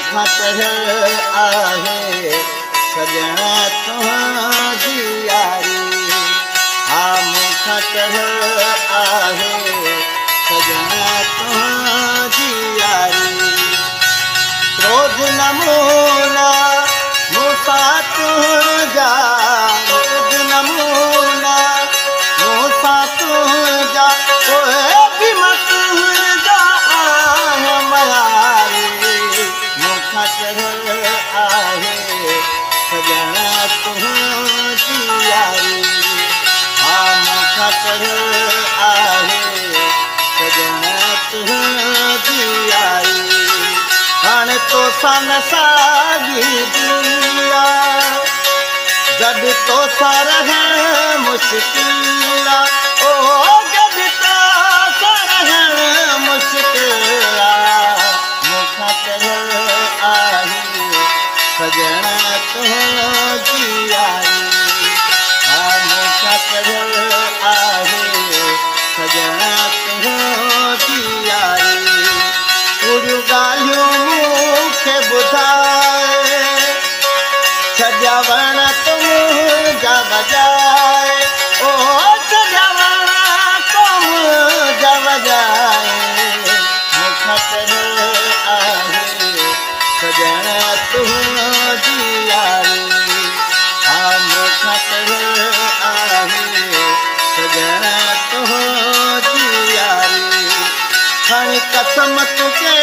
मूंखां चढ़ियल आहे सॼण तुंहिंजी यारी। हा मूंखां चढ़ियल आहे सॼण तुंहिंजी यारी। रोज़ नमूना मूंसां तुंहिंजा, रोज़ नमूना मूंसां तुंहिंजा, पोइ बि मां तुंहिंजा आहियां मयारी। मूंखां चढ़ियल आहे सॼण तुंहिंजी यारी। हा मूंखां चढ़ियल आहे सॼण तुंहिंजी यारी। हाणे तोसां न साॻी दुनिया, गॾु तोसां रहण मुश्किल आहे। ओ गॾु तोसां रहण मुश्किल आहे। मूंखां चढ़ियल आहे सॼण तुंहिंजी यारी। हा मूंखां चढ़ियल आहे सॼण तुंहिंजी यारी। कूड़ियूं ॻाल्हियूं मूंखे ॿुधाए, छॾिया वण तुंहिंजा वॼाए। ओ छॾिया वण तुंहिंजा वॼाए। मूंखां चढ़ियल आहे सॼण तुंहिंजी यारी। हा मूंखां चढ़ियल आहे सॼण तुंहिंजी यारी। खणी कसम तुंहिंजे